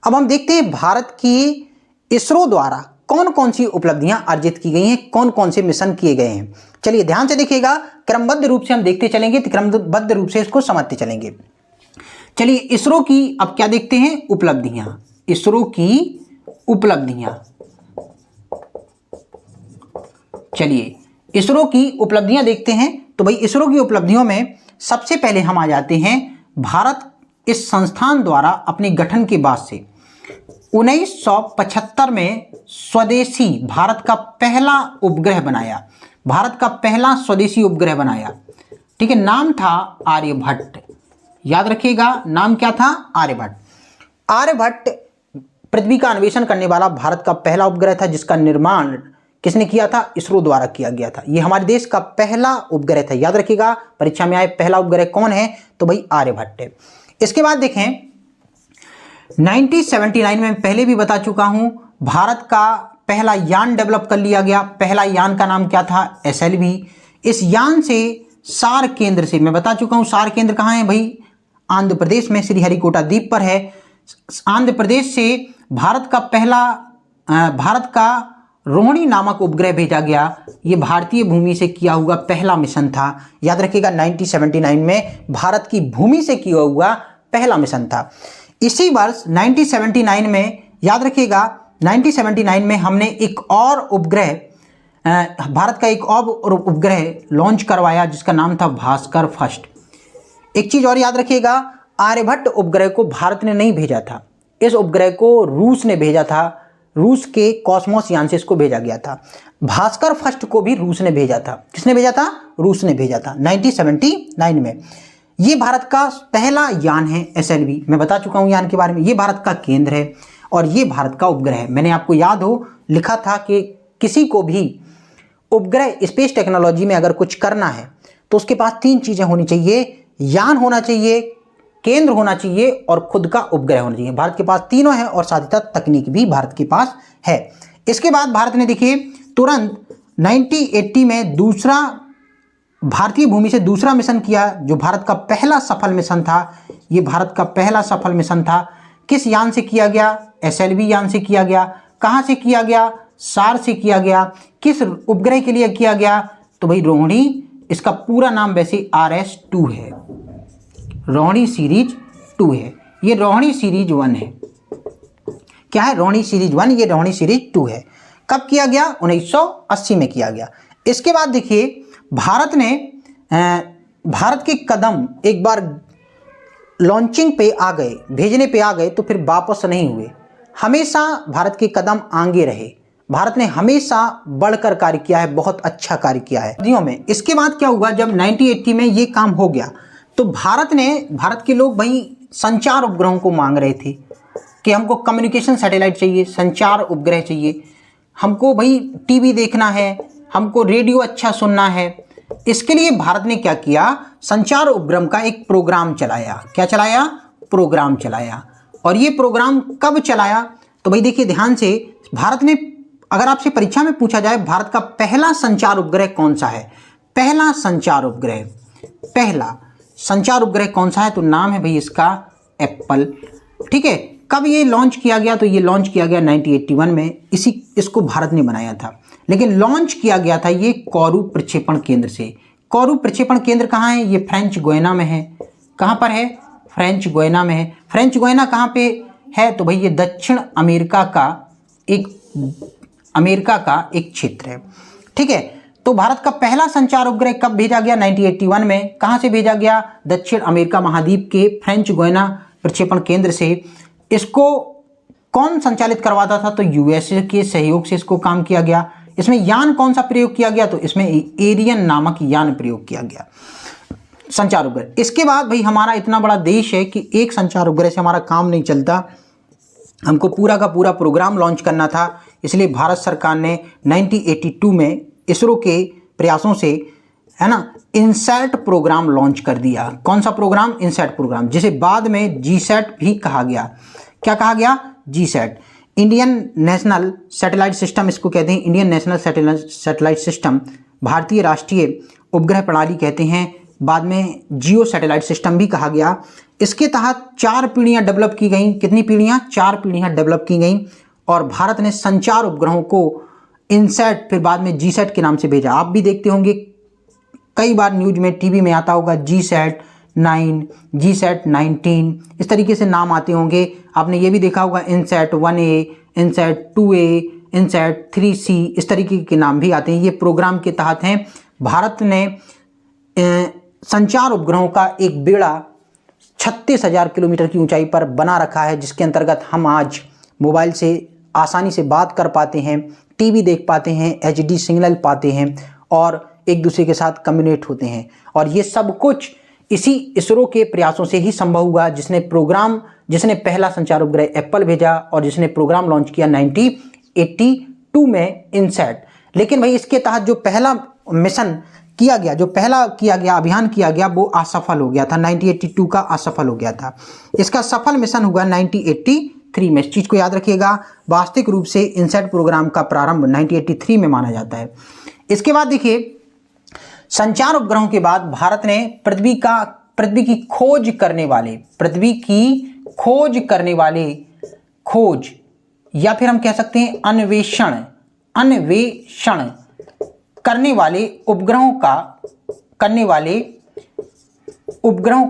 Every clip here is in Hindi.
अब हम देखते हैं भारत की इसरो द्वारा कौन कौन सी उपलब्धियां अर्जित की गई हैं, कौन कौन से मिशन किए गए हैं। चलिए ध्यान से देखिएगा, क्रमबद्ध रूप से हम देखते चलेंगे, तो क्रमबद्ध रूप से इसको समझते चलेंगे। चलिए इसरो की अब क्या देखते हैं, उपलब्धियां। इसरो की उपलब्धियां, चलिए इसरो की उपलब्धियां देखते हैं। तो भाई इसरो की उपलब्धियों में सबसे पहले हम आ जाते हैं, भारत इस संस्थान द्वारा अपने गठन के बाद से 1975 में स्वदेशी भारत का पहला उपग्रह बनाया, भारत का पहला स्वदेशी उपग्रह बनाया। ठीक है, नाम था आर्यभट्ट। याद रखिएगा, नाम क्या था, आर्यभट्ट। आर्यभट्ट पृथ्वी का अन्वेषण करने वाला भारत का पहला उपग्रह था, जिसका निर्माण किसने किया था, इसरो द्वारा किया गया था। यह हमारे देश का पहला उपग्रह था। याद रखिएगा, परीक्षा में आए पहला उपग्रह कौन है, तो भाई आर्यभट्ट है। इसके बाद देखें 1979 में पहले भी बता चुका हूं, भारत का पहला यान डेवलप कर लिया गया। पहला यान का नाम क्या था, SLV। इस यान से सार केंद्र से, मैं बता चुका हूं सार केंद्र कहां है भाई, आंध्र प्रदेश में श्रीहरिकोटा द्वीप पर है। आंध्र प्रदेश से भारत का रोहिणी नामक उपग्रह भेजा गया। यह भारतीय भूमि से किया हुआ पहला मिशन था। याद रखिएगा 1979 में भारत की भूमि से किया हुआ पहला मिशन था। इसी वर्ष 1979 में, याद रखिएगा 1979 में हमने एक और उपग्रह, भारत का एक और उपग्रह लॉन्च करवाया, जिसका नाम था भास्कर फर्स्ट। एक चीज और याद रखिएगा, आर्यभट्ट उपग्रह को भारत ने नहीं भेजा था, इस उपग्रह को रूस ने भेजा था। रूस के कॉस्मोस यान से इसको भेजा गया था। भास्कर फर्स्ट को भी रूस ने भेजा था। किसने भेजा था, रूस ने भेजा था 1979 में। ये भारत का पहला यान है SLV। मैं बता चुका हूं यान के बारे में। ये भारत का केंद्र है और ये भारत का उपग्रह है। मैंने आपको याद हो लिखा था कि किसी को भी उपग्रह स्पेस टेक्नोलॉजी में अगर कुछ करना है तो उसके पास 3 चीजें होनी चाहिए, यान होना चाहिए, केंद्र होना चाहिए और खुद का उपग्रह होना चाहिए। भारत के पास तीनों है और साथ ही साथ तकनीक भी भारत के पास है। इसके बाद भारत ने देखिए तुरंत 1980 में दूसरा भारतीय भूमि से दूसरा मिशन किया, जो भारत का पहला सफल मिशन था। यह भारत का पहला सफल मिशन था। किस यान से किया गया, SLV यान से किया गया। कहां से किया गया, सार से किया गया। किस उपग्रह के लिए किया गया, तो भाई रोहिणी, इसका पूरा नाम वैसे RS-2 है, रोहिणी सीरीज 2 है। ये रोहिणी सीरीज 1 है। क्या है, रोहिणी सीरीज 1, ये रोहिणी सीरीज 2 है। कब किया गया, 1980 में किया गया। इसके बाद देखिए भारत के कदम एक बार लॉन्चिंग पे आ गए, भेजने पे आ गए, तो फिर वापस नहीं हुए। हमेशा भारत के कदम आगे रहे। भारत ने हमेशा बढ़कर कार्य किया है, बहुत अच्छा कार्य किया है नदियों में। इसके बाद क्या हुआ, जब 1980 में ये काम हो गया तो भारत के लोग भाई संचार उपग्रहों को मांग रहे थे कि हमको कम्युनिकेशन सैटेलाइट चाहिए, संचार उपग्रह चाहिए, हमको भाई टीवी देखना है, हमको रेडियो अच्छा सुनना है। इसके लिए भारत ने क्या किया, संचार उपग्रह का एक प्रोग्राम चलाया। क्या चलाया, प्रोग्राम चलाया। और ये प्रोग्राम कब चलाया, तो भाई देखिए ध्यान से, भारत ने, अगर आपसे परीक्षा में पूछा जाए भारत का पहला संचार उपग्रह कौन सा है, पहला संचार उपग्रह कौन सा है, तो नाम है भाई इसका एप्पल। ठीक है, कब ये लॉन्च किया गया, तो ये लॉन्च किया गया 1981 में। इसको भारत ने बनाया था, लेकिन लॉन्च किया गया था ये कोरू प्रक्षेपण केंद्र से। कोरू प्रक्षेपण केंद्र कहाँ है, ये फ्रेंच गुयाना में है। कहाँ पर है, फ्रेंच गुयाना में है। फ्रेंच गुयाना कहाँ पे है, तो भाई ये दक्षिण अमेरिका का एक क्षेत्र है। ठीक है, तो भारत का पहला संचार उपग्रह कब भेजा गया, 1981 में। कहां से भेजा गया, दक्षिण अमेरिका महाद्वीप के फ्रेंच गुयाना प्रक्षेपण केंद्र से। इसको कौन संचालित करवाता था, तो USA के सहयोग से इसको काम किया गया। इसमें यान कौन सा प्रयोग किया गया, तो इसमें एरियन नामक यान प्रयोग किया गया, संचार उपग्रह। इसके बाद भाई हमारा इतना बड़ा देश है कि एक संचार उपग्रह से हमारा काम नहीं चलता, हमको पूरा का पूरा प्रोग्राम लॉन्च करना था। इसलिए भारत सरकार ने 1982 में इसरो के प्रयासों से, है ना, इनसैट प्रोग्राम लॉन्च कर दिया। कौन सा प्रोग्राम, इनसैट प्रोग्राम, जिसे बाद में GSAT भी कहा गया। क्या कहा गया, GSAT, Indian national satellite system इसको कहते हैं। इंडियन नेशनल सैटेलाइट सिस्टम, भारतीय राष्ट्रीय उपग्रह प्रणाली कहते हैं बाद में जियो सैटेलाइट सिस्टम भी कहा गया। इसके तहत 4 पीढ़ियां डेवलप की गई। कितनी पीढ़ियां? 4 पीढ़ियां डेवलप की गई। और भारत ने संचार उपग्रहों को इनसैट फिर बाद में जीसैट के नाम से भेजा। आप भी देखते होंगे कई बार न्यूज में, टीवी में आता होगा जीसैट 9, जीसैट 19, इस तरीके से नाम आते होंगे। आपने ये भी देखा होगा INSAT 1A, INSAT 2A, INSAT 3C, इस तरीके के नाम भी आते हैं। ये प्रोग्राम के तहत हैं। भारत ने संचार उपग्रहों का एक बेड़ा 36,000 किलोमीटर की ऊंचाई पर बना रखा है, जिसके अंतर्गत हम आज मोबाइल से आसानी से बात कर पाते हैं, टीवी देख पाते हैं, HD सिग्नल पाते हैं और एक दूसरे के साथ कम्युनिकेट होते हैं। और ये सब कुछ इसी इसरो के प्रयासों से ही संभव हुआ, जिसने पहला संचार उपग्रह एप्पल भेजा और जिसने प्रोग्राम लॉन्च किया 1982 में इनसैट। लेकिन भाई इसके तहत जो पहला मिशन किया गया, अभियान किया गया, वो असफल हो गया था। 1982 का असफल हो गया था। इसका सफल मिशन हुआ 1983 में। इस चीज को याद रखिएगा। वास्तविक रूप से इनसैट प्रोग्राम का प्रारंभ 1983 में माना जाता है। इसके बाद देखिए, संचार उपग्रहों के बाद भारत ने पृथ्वी की खोज या फिर हम कह सकते हैं अन्वेषण करने वाले उपग्रहों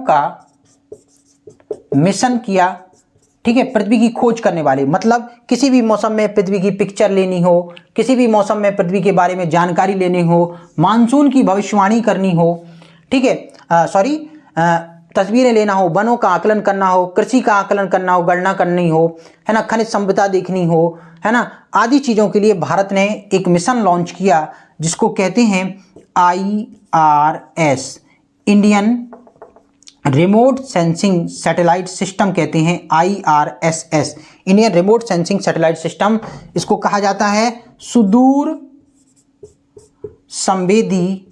का मिशन किया। ठीक है, पृथ्वी की खोज करने वाले मतलब किसी भी मौसम में पृथ्वी की पिक्चर लेनी हो, किसी भी मौसम में पृथ्वी के बारे में जानकारी लेनी हो, मानसून की भविष्यवाणी करनी हो, ठीक है, तस्वीरें लेना हो, वनों का आकलन करना हो, कृषि का आकलन करना हो, गणना करनी हो, है ना, खनिज संपदा देखनी हो, है ना, आदि चीज़ों के लिए भारत ने एक मिशन लॉन्च किया जिसको कहते हैं IRS, Indian remote sensing satellite system कहते हैं। IRSS, Indian remote sensing satellite system. इसको कहा जाता है सुदूर संवेदी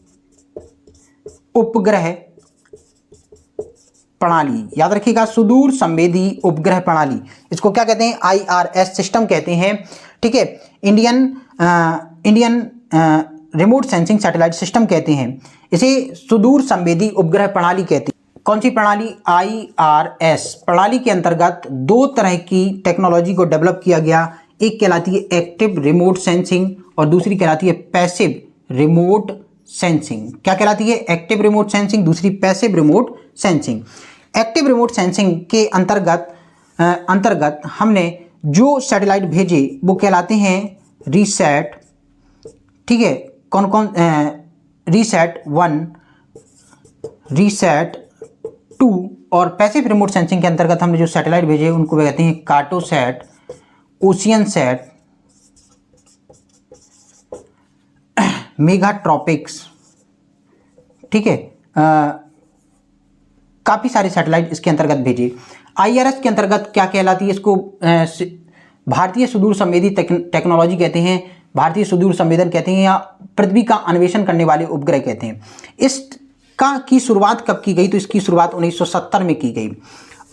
उपग्रह प्रणाली। याद रखिएगा, सुदूर संवेदी उपग्रह प्रणाली, इसको क्या कहते हैं? IRS सिस्टम कहते हैं। ठीक है, Indian remote sensing satellite system कहते हैं। इसे सुदूर संवेदी उपग्रह प्रणाली कहते हैं। कौन सी प्रणाली? IRS प्रणाली के अंतर्गत 2 तरह की टेक्नोलॉजी को डेवलप किया गया। एक कहलाती है एक्टिव रिमोट सेंसिंग और दूसरी कहलाती है पैसिव रिमोट सेंसिंग। क्या कहलाती है? एक्टिव रिमोट सेंसिंग, दूसरी passive remote sensing. Active remote sensing के अंतर्गत हमने जो सैटेलाइट भेजे वो कहलाते हैं रीसैट। ठीक है, कौन कौन? रीसैट 1, रीसैट 2 और पैसिव रिमोट सेंसिंग के अंतर्गत हमने जो सैटेलाइट भेजे उनको कहते हैं कार्टोसैट, ओशियनसैट, मेगाट्रॉपिक्स। ठीक है, काफ़ी सारे सैटेलाइट इसके अंतर्गत भेजे। IRS के अंतर्गत क्या कहलाती है? इसको भारतीय सुदूर संवेदी टेक्नोलॉजी कहते हैं, भारतीय सुदूर संवेदन कहते हैं, या पृथ्वी का अन्वेषण करने वाले उपग्रह कहते हैं। इसका की शुरुआत कब की गई? तो इसकी शुरुआत 1970 में की गई।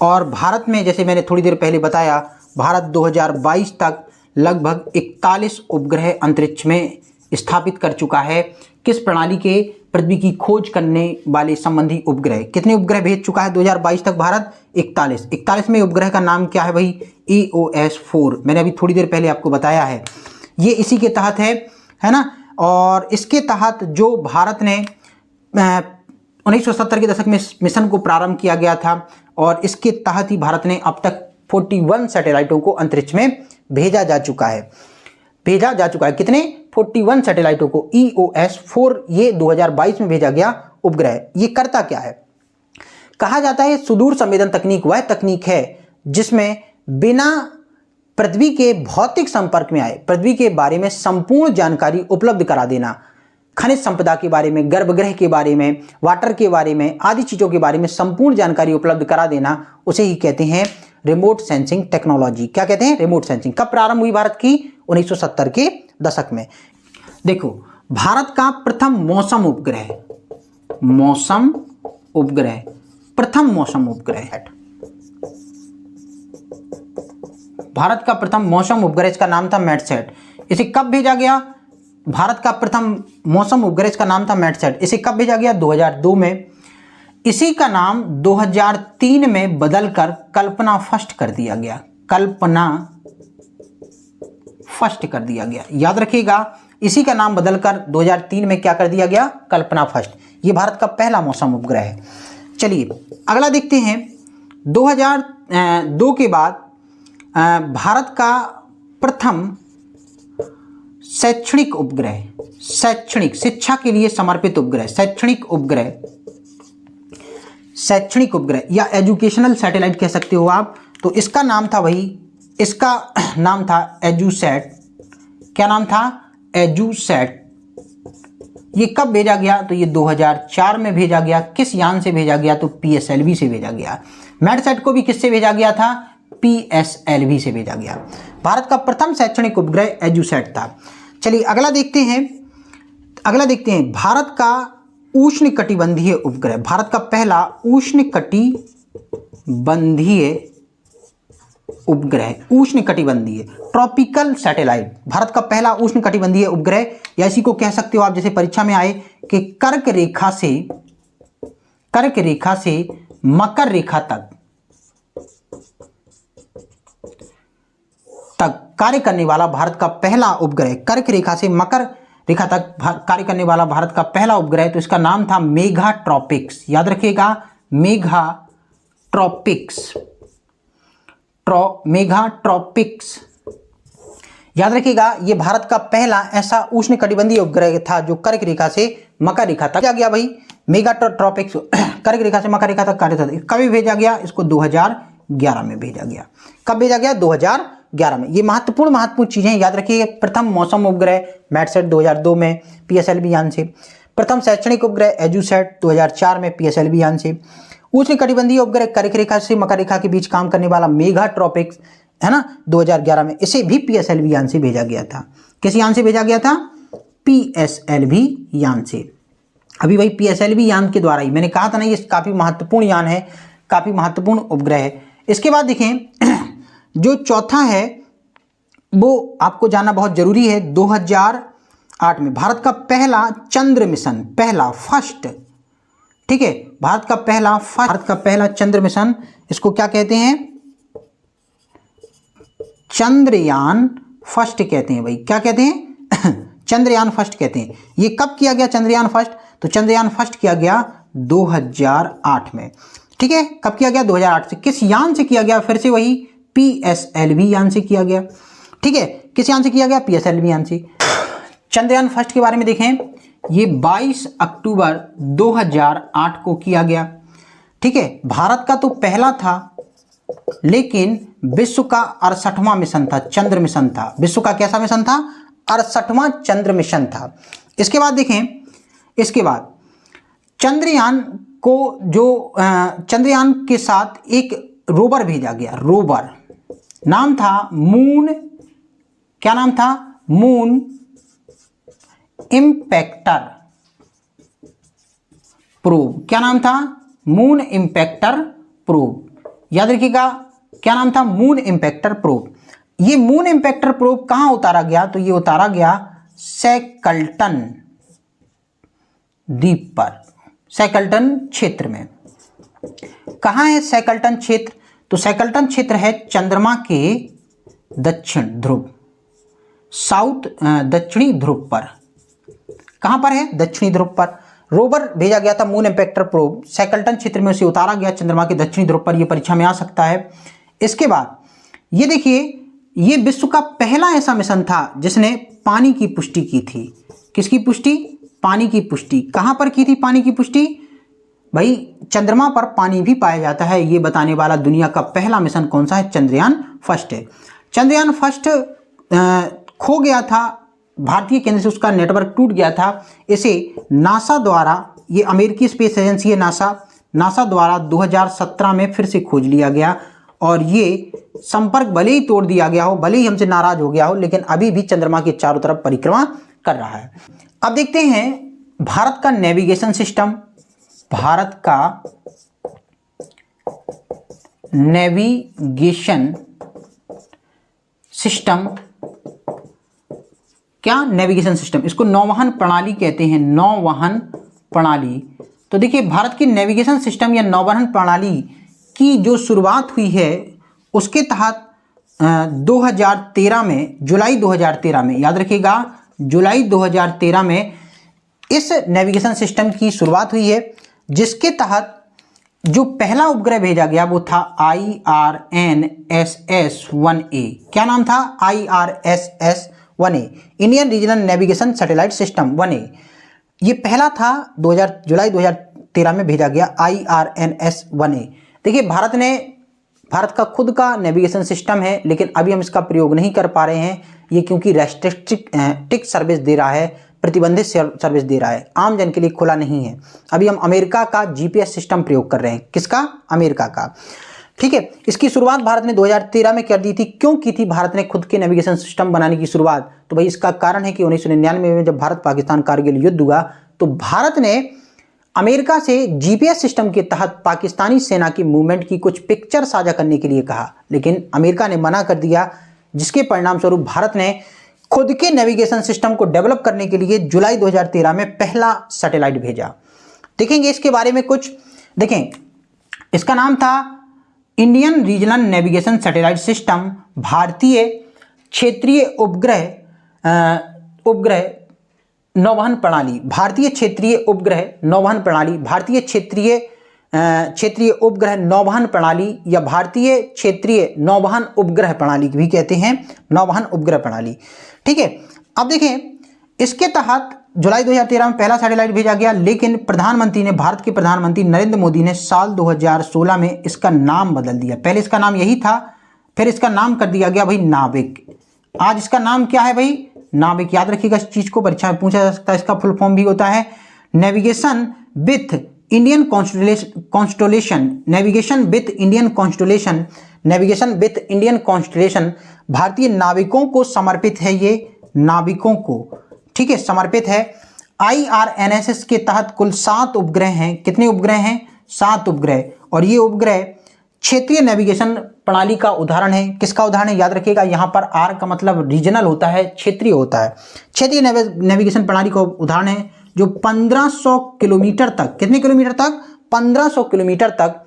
और भारत में, जैसे मैंने थोड़ी देर पहले बताया, भारत 2022 तक लगभग 41 उपग्रह अंतरिक्ष में स्थापित कर चुका है। किस प्रणाली के? पृथ्वी की खोज करने वाले संबंधी उपग्रह। कितने उपग्रह भेज चुका है 2022 तक भारत? 41 में उपग्रह का नाम क्या है भाई? EOS-4। मैंने अभी थोड़ी देर पहले आपको बताया है। ये इसी के तहत है ना। और इसके तहत जो भारत ने 1970 के दशक में मिशन को प्रारंभ किया गया था और इसके तहत ही भारत ने अब तक 41 सैटेलाइटों को अंतरिक्ष में भेजा जा चुका है। कितने? 41 सैटेलाइटों को। EOS-4 ये 2022 में भेजा गया उपग्रह। ये करता क्या है? कहा जाता है सुदूर संवेदन तकनीक वह तकनीक है जिसमें बिना पृथ्वी के भौतिक संपर्क में आए पृथ्वी के बारे में संपूर्ण जानकारी उपलब्ध करा देना। खनिज संपदा के बारे में, गर्भगृह के बारे में, वाटर के बारे में, आदि चीज़ों के बारे में संपूर्ण जानकारी उपलब्ध करा देना, उसे ही कहते हैं रिमोट सेंसिंग टेक्नोलॉजी। क्या कहते हैं? Remote sensing. कब प्रारंभ हुई भारत की? 1970 के दशक में। देखो, भारत का प्रथम मौसम उपग्रह, प्रथम मौसम उपग्रह, भारत का प्रथम मौसम उपग्रह, इसका नाम था मैटसैट। इसे कब भेजा गया? भारत का प्रथम मौसम उपग्रह, इसका नाम था मैटसैट। इसे कब भेजा गया? 2002 में। इसी का नाम 2003 में बदलकर कल्पना फर्स्ट कर दिया गया। कल्पना फर्स्ट कर दिया गया, याद रखिएगा, इसी का नाम बदलकर 2003 में क्या कर दिया गया? कल्पना फर्स्ट। ये भारत का पहला मौसम उपग्रह है। चलिए अगला देखते हैं। 2002 के बाद भारत का प्रथम शैक्षणिक उपग्रह, शैक्षणिक शिक्षा के लिए समर्पित उपग्रह, शैक्षणिक उपग्रह, शैक्षणिक उपग्रह या एजुकेशनल सैटेलाइट कह सकते हो आप। तो इसका नाम था इसका नाम था एजुसैट। क्या नाम था? एजुसैट। ये कब भेजा गया? तो ये 2004 में भेजा गया। किस यान से भेजा गया? तो PSLV से भेजा गया। मैडसैट को भी किससे भेजा गया था? PSLV से भेजा गया। भारत का प्रथम शैक्षणिक उपग्रह एजुसैट था। चलिए अगला देखते हैं। भारत का उष्णकटिबंधीय उपग्रह, भारत का पहला उष्णकटिबंधीय उपग्रह, उष्णकटिबंधीय ट्रॉपिकल सैटेलाइट, भारत का पहला उष्णकटिबंधीय उपग्रह, या इसी को कह सकते हो आप, जैसे परीक्षा में आए कि कर्क रेखा से मकर रेखा तक कार्य करने वाला भारत का पहला उपग्रह, कर्क रेखा से मकर रेखा तक कार्य करने वाला भारत का पहला उपग्रह। तो इसका नाम था मेघाट्रॉपिक्स। याद रखिएगा, मेघाट्रॉपिक्स, मेघाट्रॉपिक्स याद रखिएगा। ये भारत का पहला ऐसा उष्णकटिबंधीय उपग्रह था जो कर्क रेखा से मकर रेखा तक, क्या गया भाई? मेघाट्रॉपिक्स कर्क रेखा से मकर रेखा तक कार्य था। कब भेजा गया? इसको 2011 में भेजा गया। कब भेजा गया? 2011 में। ये महत्वपूर्ण चीजें याद रखिए। प्रथम मौसम उपग्रह मैडसैट 2002 में PSLV यान से, प्रथम शैक्षणिक उपग्रह एजुसैट 2004 में PSLV यान से, उष्णकटिबंधीय उपग्रह कर्क रेखा से मकर रेखा के बीच काम करने वाला मेघाट्रॉपिक्स, है ना, 2011 में। इसे भी PSLV यान से भेजा गया था। किस यान से भेजा गया था? PSLV यान से। अभी भाई PSLV यान के द्वारा ही, मैंने कहा था ना, ये काफी महत्वपूर्ण यान है, काफी महत्वपूर्ण उपग्रह है। इसके बाद देखें, जो चौथा है वो आपको जानना बहुत जरूरी है। 2008 में भारत का पहला चंद्र मिशन, पहला फर्स्ट, ठीक है, भारत का पहला चंद्र मिशन, इसको क्या कहते हैं? चंद्रयान फर्स्ट कहते हैं भाई। क्या कहते हैं? चंद्रयान फर्स्ट कहते हैं। ये कब किया गया चंद्रयान फर्स्ट? तो चंद्रयान फर्स्ट किया गया 2008 में, ठीक है। कब किया गया? 2008 से। किस यान से किया गया? फिर से वही PSLV यान से किया गया, ठीक है। किस यान से किया गया? PSLV यान से। चंद्रयान फर्स्ट के बारे में देखें, ये 22 अक्टूबर 2008 को किया गया, ठीक है। भारत का तो पहला था, लेकिन विश्व का 68वां मिशन था, चंद्र मिशन था। विश्व का कैसा मिशन था? 68वां चंद्र मिशन था। इसके बाद देखें, इसके बाद चंद्रयान को चंद्रयान के साथ एक रोवर भेजा गया। रोवर नाम था मून, क्या नाम था? Moon impactor probe. क्या नाम था? Moon impactor probe. याद रखिएगा, क्या नाम था? Moon impactor probe. ये मून इम्पैक्टर प्रोब कहां उतारा गया? तो ये उतारा गया सैकल्टन द्वीप पर, सैकल्टन क्षेत्र में। कहां है सैकल्टन क्षेत्र? तो सैकल्टन क्षेत्र है चंद्रमा के दक्षिण ध्रुव, दक्षिणी ध्रुव पर। कहां पर है? दक्षिणी ध्रुव पर। रोवर भेजा गया था मून इम्पैक्टर प्रोब, सैकल्टन क्षेत्र में उसे उतारा गया चंद्रमा के दक्षिणी ध्रुव पर। यह परीक्षा में आ सकता है। इसके बाद ये देखिए, ये विश्व का पहला ऐसा मिशन था जिसने पानी की पुष्टि की थी। किसकी पुष्टि? पानी की पुष्टि। कहां पर की थी पानी की पुष्टि? भाई चंद्रमा पर पानी भी पाया जाता है, ये बताने वाला दुनिया का पहला मिशन कौन सा है? चंद्रयान फर्स्ट है। चंद्रयान फर्स्ट खो गया था भारतीय केंद्र से, उसका नेटवर्क टूट गया था। इसे नासा द्वारा, ये अमेरिकी स्पेस एजेंसी है नासा द्वारा 2017 में फिर से खोज लिया गया, और ये संपर्क भले ही तोड़ दिया गया हो, भले ही हमसे नाराज हो गया हो, लेकिन अभी भी चंद्रमा के चारों तरफ परिक्रमा कर रहा है। अब देखते हैं भारत का नेविगेशन सिस्टम। भारत का नेविगेशन सिस्टम, क्या? नेविगेशन सिस्टम, इसको नौवहन प्रणाली कहते हैं। नौवहन प्रणाली तो देखिए भारत की नेविगेशन सिस्टम या नौवहन प्रणाली की जो शुरुआत हुई है उसके तहत 2013 में, जुलाई 2013 में, याद रखिएगा जुलाई 2013 में इस नेविगेशन सिस्टम की शुरुआत हुई है, जिसके तहत जो पहला उपग्रह भेजा गया वो था IRNSS-1A। क्या नाम था? IRSS-1A, Indian regional navigation satellite system 1A। ये पहला था, जुलाई 2013 में भेजा गया IRNS-1A। देखिए भारत का खुद का नेविगेशन सिस्टम है, लेकिन अभी हम इसका प्रयोग नहीं कर पा रहे हैं, ये क्योंकि रेस्ट्रिक्टेड सर्विस दे रहा है, प्रतिबंधित सर्विस दे रहा है, आम जन के लिए खुला नहीं है। अभी हम अमेरिका का GPS सिस्टम प्रयोग कर रहे हैं। किसका? अमेरिका का। ठीक है, इसकी शुरुआत भारत ने 2013 में कर दी थी। क्यों की थी भारत ने खुद के नेविगेशन सिस्टम बनाने की शुरुआत? तो भाई इसका कारण है कि 1999 में जब भारत पाकिस्तान कारगिल युद्ध हुआ तो भारत ने अमेरिका से GPS सिस्टम के तहत पाकिस्तानी सेना की मूवमेंट की कुछ पिक्चर साझा करने के लिए कहा, लेकिन अमेरिका ने मना कर दिया, जिसके परिणाम स्वरूप भारत ने खुद के नेविगेशन सिस्टम को डेवलप करने के लिए जुलाई 2013 में पहला सैटेलाइट भेजा। देखेंगे इसके बारे में कुछ। देखें, इसका नाम था Indian regional navigation satellite system, भारतीय क्षेत्रीय उपग्रह नौवहन प्रणाली, भारतीय क्षेत्रीय उपग्रह नौवहन प्रणाली, भारतीय क्षेत्रीय उपग्रह नौवहन प्रणाली या भारतीय क्षेत्रीय नौवहन उपग्रह प्रणाली भी कहते हैं, नौवहन उपग्रह प्रणाली। ठीक है, अब देखें इसके तहत जुलाई 2013 में पहला सैटेलाइट भेजा गया, लेकिन भारत के प्रधानमंत्री नरेंद्र मोदी ने साल 2016 में इसका नाम बदल दिया। पहले इसका नाम यही था, फिर इसका नाम कर दिया गया भाई नाविक। आज इसका नाम क्या है भाई? नाविक। याद रखिएगा, इस चीज को परीक्षा में पूछा जा सकता है। इसका फुल फॉर्म भी होता है navigation with Indian constellation, navigation with Indian constellation, navigation with Indian constellation. भारतीय नाविकों को समर्पित है, ये नाविकों को, ठीक है, समर्पित है। IRNSS के तहत कुल 7 उपग्रह हैं। कितने उपग्रह हैं? 7 उपग्रह। और ये उपग्रह क्षेत्रीय नेविगेशन प्रणाली का उदाहरण है। किसका उदाहरण है? याद रखिएगा, यहाँ पर R का मतलब रीजनल होता है, क्षेत्रीय होता है। क्षेत्रीय नेविगेशन प्रणाली का उदाहरण है जो 1500 किलोमीटर तक, कितने किलोमीटर तक? 1500 किलोमीटर तक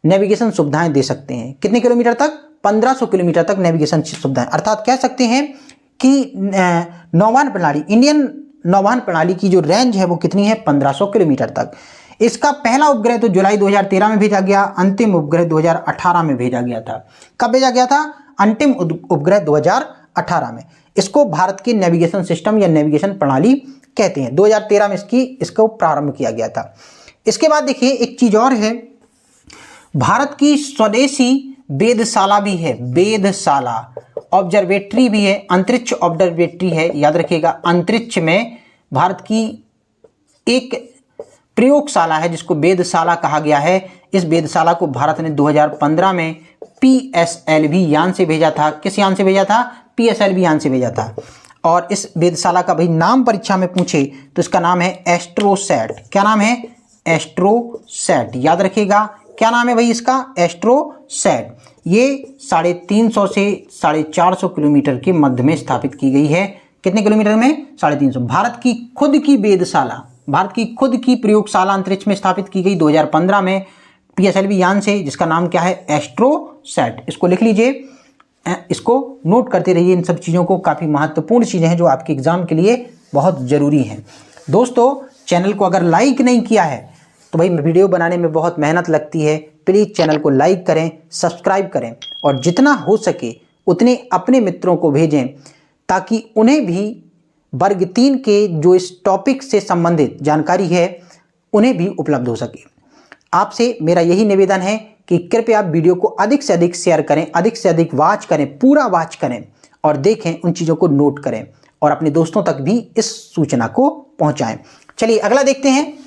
नेविगेशन सुविधाएं दे सकते हैं। कितने किलोमीटर तक? 1500 किलोमीटर तक नेविगेशन सुविधाएं। अर्थात कह सकते हैं कि नौवहन प्रणाली, इंडियन नौवहन प्रणाली की जो रेंज है वो कितनी है? 1500 किलोमीटर तक। इसका पहला उपग्रह तो जुलाई 2013 में भेजा गया, अंतिम उपग्रह 2018 में भेजा गया था। कब भेजा गया था? अंतिम उपग्रह 2018 में। इसको भारत की नेविगेशन सिस्टम या नेविगेशन प्रणाली कहते हैं। 2013 में इसको प्रारंभ किया गया था। इसके बाद देखिए एक चीज और है, भारत की स्वदेशी वेधशाला भी है, वेधशाला, ऑब्जर्वेटरी भी है, अंतरिक्ष ऑब्जर्वेटरी है। याद रखिएगा, अंतरिक्ष में भारत की एक प्रयोगशाला है जिसको वेधशाला कहा गया है। इस वेधशाला को भारत ने 2015 में PSLV यान से भेजा था। किस यान से भेजा था? PSLV यान से भेजा था। और इस वेधशाला का भाई नाम परीक्षा में पूछे तो इसका नाम है एस्ट्रोसैट। क्या नाम है? एस्ट्रोसैट। याद रखिएगा, क्या नाम है भाई इसका? एस्ट्रोसैट। ये 350 से 450 किलोमीटर के मध्य में स्थापित की गई है। कितने किलोमीटर में? 350। भारत की खुद की वेधशाला, भारत की खुद की प्रयोगशाला अंतरिक्ष में स्थापित की गई 2015 में PSLV यान से, जिसका नाम क्या है? एस्ट्रोसैट। इसको लिख लीजिए, इसको नोट करते रहिए। इन सब चीज़ों को, काफ़ी महत्वपूर्ण चीज़ें हैं जो आपके एग्जाम के लिए बहुत ज़रूरी हैं। दोस्तों, चैनल को अगर लाइक नहीं किया है तो भाई वीडियो बनाने में बहुत मेहनत लगती है। प्लीज़ चैनल को लाइक करें, सब्सक्राइब करें और जितना हो सके उतने अपने मित्रों को भेजें ताकि उन्हें भी वर्ग 3 के जो इस टॉपिक से संबंधित जानकारी है उन्हें भी उपलब्ध हो सके। आपसे मेरा यही निवेदन है कि कृपया आप वीडियो को अधिक से अधिक शेयर करें, अधिक से अधिक वॉच करें, पूरा वॉच करें और देखें, उन चीज़ों को नोट करें और अपने दोस्तों तक भी इस सूचना को पहुंचाएं। चलिए अगला देखते हैं।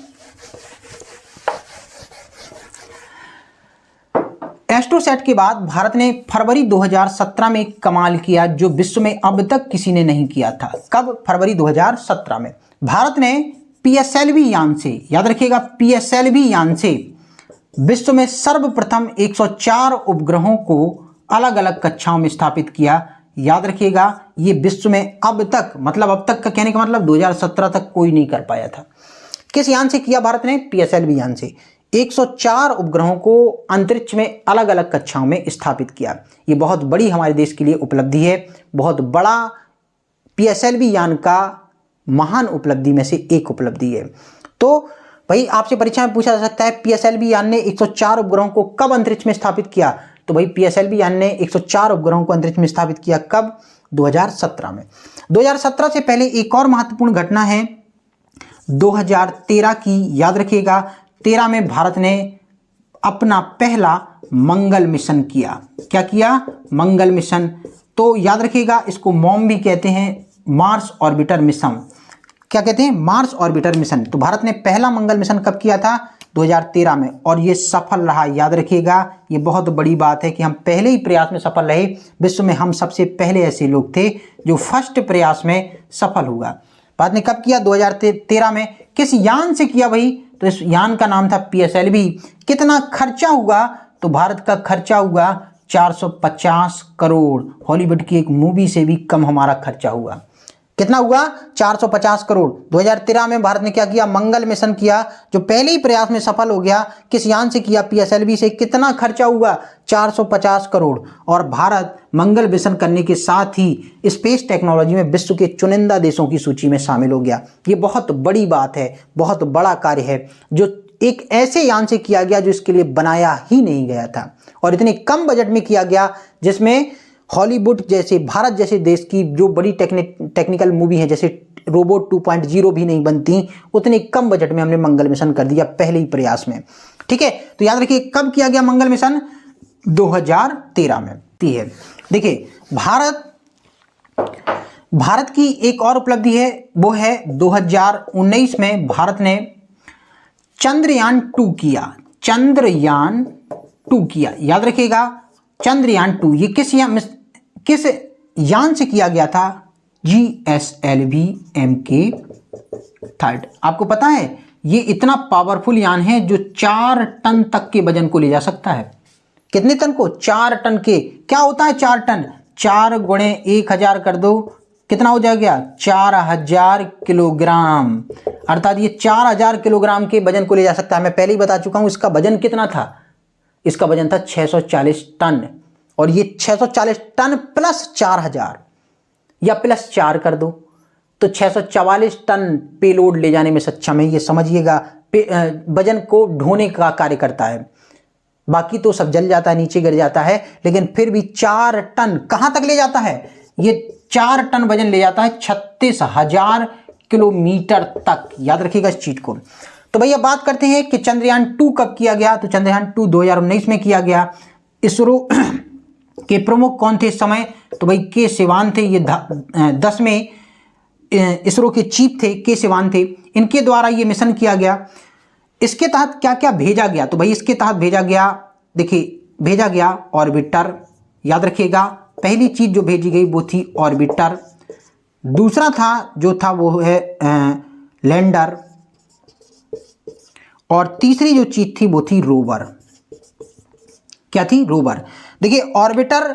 एस्ट्रोसैट के बाद भारत ने फरवरी 2017 में कमाल किया जो विश्व में अब तक किसी ने नहीं किया था। कब? फरवरी 2017 में भारत ने PSLV यान से, याद रखिएगा, PSLV यान से विश्व में सर्वप्रथम 104 उपग्रहों को अलग अलग कक्षाओं में स्थापित किया। याद रखिएगा, ये विश्व में अब तक, मतलब अब तक का कहने का मतलब 2017 तक कोई नहीं कर पाया था। किस यान से किया भारत ने? PSLV यान से। 104 उपग्रहों को अंतरिक्ष में अलग अलग कक्षाओं में स्थापित किया। ये बहुत बड़ी हमारे देश के लिए उपलब्धि है, बहुत बड़ा PSLV यान का महान उपलब्धि में से एक उपलब्धि है। तो भाई आपसे परीक्षा में पूछा जा सकता है PSLV यान ने 104 उपग्रहों को कब अंतरिक्ष में स्थापित किया? तो भाई PSLV यान ने 104 उपग्रहों को अंतरिक्ष में स्थापित किया कब? 2017 में। 2017 से पहले एक और महत्वपूर्ण घटना है 2013 की, याद रखिएगा। 13 में भारत ने अपना पहला मंगल मिशन किया। क्या किया? मंगल मिशन। तो याद रखिएगा, इसको मॉम भी कहते हैं, मार्स ऑर्बिटर मिशन। क्या कहते हैं? Mars orbiter mission. तो भारत ने पहला मंगल मिशन कब किया था? 2013 में, और ये सफल रहा। याद रखिएगा, ये बहुत बड़ी बात है कि हम पहले ही प्रयास में सफल रहे। विश्व में हम सबसे पहले ऐसे लोग थे जो फर्स्ट प्रयास में सफल हुआ। भारत ने कब किया? 2013 में। किस यान से किया भाई? तो इस यान का नाम था PSLV। कितना खर्चा हुआ? तो भारत का खर्चा हुआ 450 करोड़। हॉलीवुड की एक मूवी से भी कम हमारा खर्चा हुआ। कितना हुआ? 450 करोड़। 2013 में भारत ने क्या किया? मंगल मिशन किया, जो पहले ही प्रयास में सफल हो गया। किस यान से किया? PSLV से। कितना खर्चा हुआ? 450 करोड़। और भारत मंगल मिशन करने के साथ ही स्पेस टेक्नोलॉजी में विश्व के चुनिंदा देशों की सूची में शामिल हो गया। ये बहुत बड़ी बात है, बहुत बड़ा कार्य है, जो एक ऐसे यान से किया गया जो इसके लिए बनाया ही नहीं गया था, और इतने कम बजट में किया गया, जिसमें हॉलीवुड जैसे, भारत जैसे देश की जो बड़ी टेक्निकल मूवी है, जैसे रोबोट 2.0 भी नहीं बनती, उतने कम बजट में हमने मंगल मिशन कर दिया पहले ही प्रयास में। ठीक है, तो याद रखिए कब किया गया मंगल मिशन? 2013 में। है देखिए, भारत की एक और उपलब्धि है, वो है 2019 में भारत ने चंद्रयान 2 किया। चंद्रयान 2 किया, याद रखिएगा, चंद्रयान 2। ये किस यान से किया गया था? GSLV MK3। आपको पता है ये इतना पावरफुल यान है जो 4 टन तक के वजन को ले जा सकता है। कितने टन को? 4 टन के। क्या होता है 4 टन? 4 गुणे 1000 कर दो, कितना हो जाएगा? 4000 किलोग्राम। अर्थात ये 4000 किलोग्राम के वजन को ले जा सकता है। मैं पहले ही बता चुका हूं इसका वजन कितना था। इसका वजन था 640 टन, और ये 640 टन प्लस 4000 या प्लस 4 कर दो तो 644 टन पेलोड ले जाने में सक्षम है। ये समझिएगा, वजन को ढोने का कार्य करता है। बाकी तो सब जल जाता है, नीचे गिर जाता है, लेकिन फिर भी 4 टन कहां तक ले जाता है? ये 4 टन वजन ले जाता है 36,000 किलोमीटर तक। याद रखिएगा इस चीज को। तो भैया बात करते हैं कि चंद्रयान 2 कब किया गया? तो चंद्रयान 2 2019 में किया गया। इसरो के प्रमुख कौन थे इस समय? तो भाई के सिवान थे। ये 10वें इसरो के चीफ थे, के सिवान थे। इनके द्वारा ये मिशन किया गया। इसके तहत क्या क्या भेजा गया? तो भाई इसके तहत भेजा गया, देखिए भेजा गया ऑर्बिटर। याद रखिएगा, पहली चीज जो भेजी गई वो थी ऑर्बिटर। दूसरा था वो है लैंडर, और तीसरी जो चीज थी वो थी रोवर। क्या थी? रोवर। देखिए ऑर्बिटर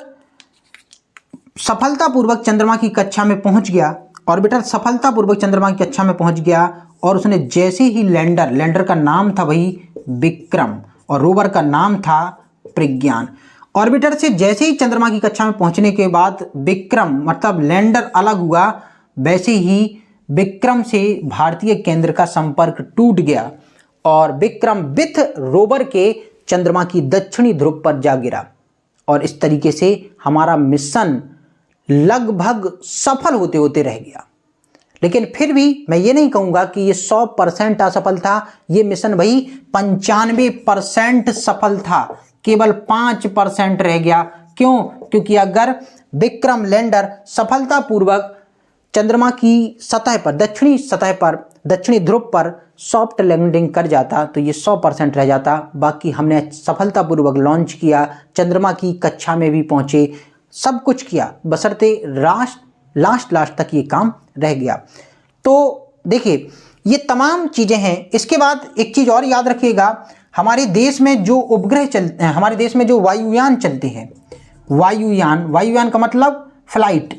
सफलतापूर्वक चंद्रमा की कक्षा में पहुंच गया। ऑर्बिटर सफलतापूर्वक चंद्रमा की कक्षा में पहुंच गया, और उसने जैसे ही लैंडर का नाम था भाई विक्रम, और रोवर का नाम था प्रज्ञान। ऑर्बिटर से जैसे ही चंद्रमा की कक्षा में पहुंचने के बाद विक्रम मतलब लैंडर अलग हुआ, वैसे ही विक्रम से भारतीय केंद्र का संपर्क टूट गया, और विक्रम विथ रोवर के चंद्रमा की दक्षिणी ध्रुव पर जा गिरा। और इस तरीके से हमारा मिशन लगभग सफल होते होते रह गया। लेकिन फिर भी मैं ये नहीं कहूंगा कि ये 100% असफल था। ये मिशन भाई 95% सफल था, केवल 5% रह गया। क्यों? क्योंकि अगर विक्रम लैंडर सफलतापूर्वक चंद्रमा की सतह पर, दक्षिणी सतह पर, दक्षिणी ध्रुव पर सॉफ्ट लैंडिंग कर जाता तो ये 100% रह जाता। बाकी हमने सफलतापूर्वक लॉन्च किया, चंद्रमा की कक्षा में भी पहुंचे, सब कुछ किया, बशर्ते लास्ट तक ये काम रह गया। तो देखिए ये तमाम चीजें हैं। इसके बाद एक चीज और याद रखिएगा, हमारे देश में जो उपग्रह चलते हैं, हमारे देश में जो वायुयान चलते हैं, वायुयान का मतलब फ्लाइट,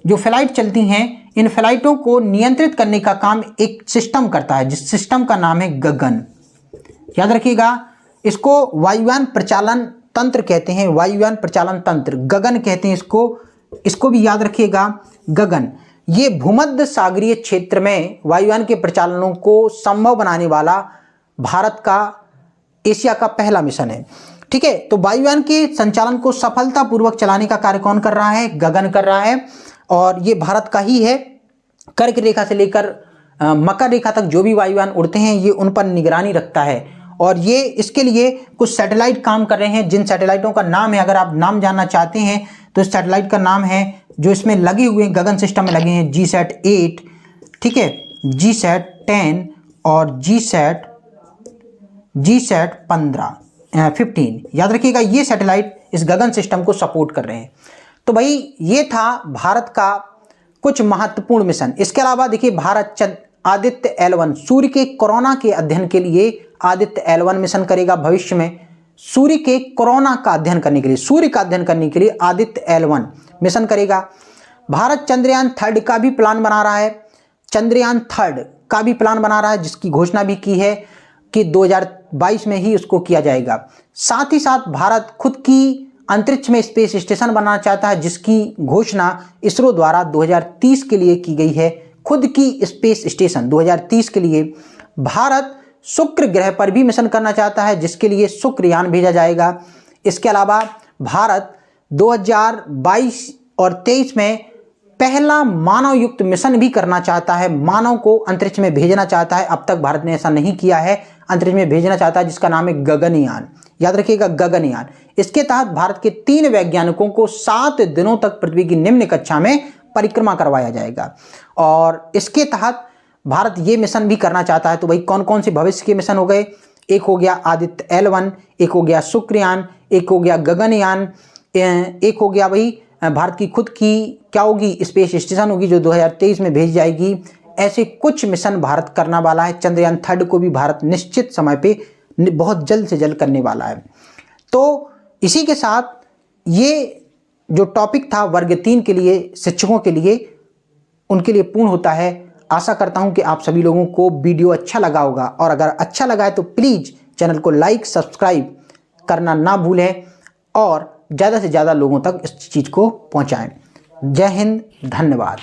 जो फ्लाइट चलती हैं, इन फ्लाइटों को नियंत्रित करने का काम एक सिस्टम करता है, जिस सिस्टम का नाम है गगन। याद रखिएगा, इसको वायुयान प्रचालन तंत्र कहते हैं, वायुयान प्रचालन तंत्र गगन कहते हैं इसको भी याद रखिएगा, गगन। ये भूमध्य सागरीय क्षेत्र में वायुयान के प्रचालनों को संभव बनाने वाला भारत का एशिया का पहला मिशन है। ठीक है, तो वायुयान के संचालन को सफलतापूर्वक चलाने का कार्य कौन कर रहा है? गगन कर रहा है, और ये भारत का ही है। कर्क रेखा से लेकर मकर रेखा तक जो भी वायुयान उड़ते हैं ये उन पर निगरानी रखता है, और ये इसके लिए कुछ सैटेलाइट काम कर रहे हैं, जिन सैटेलाइटों का नाम है, अगर आप नाम जानना चाहते हैं तो इस सैटेलाइट का नाम है, जो इसमें लगे हुए गगन सिस्टम में लगे हैं, GSAT-8, ठीक है, GSAT-10 और GSAT-15। याद रखिएगा, ये सैटेलाइट इस गगन सिस्टम को सपोर्ट कर रहे हैं। तो भाई ये था भारत का कुछ महत्वपूर्ण मिशन। इसके अलावा देखिए, भारत आदित्य L1 सूर्य के कोरोना के अध्ययन के लिए आदित्य L1 मिशन करेगा भविष्य में। सूर्य के कोरोना का अध्ययन करने के लिए, सूर्य का अध्ययन करने के लिए आदित्य L1 मिशन करेगा। भारत चंद्रयान 3 का भी प्लान बना रहा है, चंद्रयान 3 का भी प्लान बना रहा है, जिसकी घोषणा भी की है कि 2022 में ही उसको किया जाएगा। साथ ही साथ भारत खुद की अंतरिक्ष में स्पेस स्टेशन बनाना चाहता है, जिसकी घोषणा इसरो द्वारा 2030 के लिए की गई है। खुद की स्पेस स्टेशन 2030 के लिए। भारत शुक्र ग्रह पर भी मिशन करना चाहता है, जिसके लिए शुक्रयान भेजा जाएगा। इसके अलावा भारत 2022 और 23 में पहला मानव युक्त मिशन भी करना चाहता है, मानव को अंतरिक्ष में भेजना चाहता है। अब तक भारत ने ऐसा नहीं किया है, अंतरिक्ष में भेजना चाहता है, जिसका नाम है गगनयान। याद रखिएगा, गगनयान। इसके तहत भारत के 3 वैज्ञानिकों को 7 दिनों तक पृथ्वी की निम्न कक्षा में परिक्रमा करवाया जाएगा, और इसके तहत भारत ये मिशन भी करना चाहता है। तो भाई कौन कौन से भविष्य के मिशन हो गए? एक हो गया आदित्य L1, एक हो गया शुक्रयान, एक हो गया गगनयान, एक हो गया भाई भारत की खुद की क्या होगी, स्पेस स्टेशन होगी, जो 2023 में भेजी जाएगी। ऐसे कुछ मिशन भारत करने वाला है। चंद्रयान 3 को भी भारत निश्चित समय पे बहुत जल्द से जल्द करने वाला है। तो इसी के साथ ये जो टॉपिक था वर्ग 3 के लिए, शिक्षकों के लिए, उनके लिए पूर्ण होता है। आशा करता हूं कि आप सभी लोगों को वीडियो अच्छा लगा होगा, और अगर अच्छा लगा है तो प्लीज़ चैनल को लाइक सब्सक्राइब करना ना भूलें, और ज़्यादा से ज़्यादा लोगों तक इस चीज़ को पहुंचाएं। जय हिंद, धन्यवाद।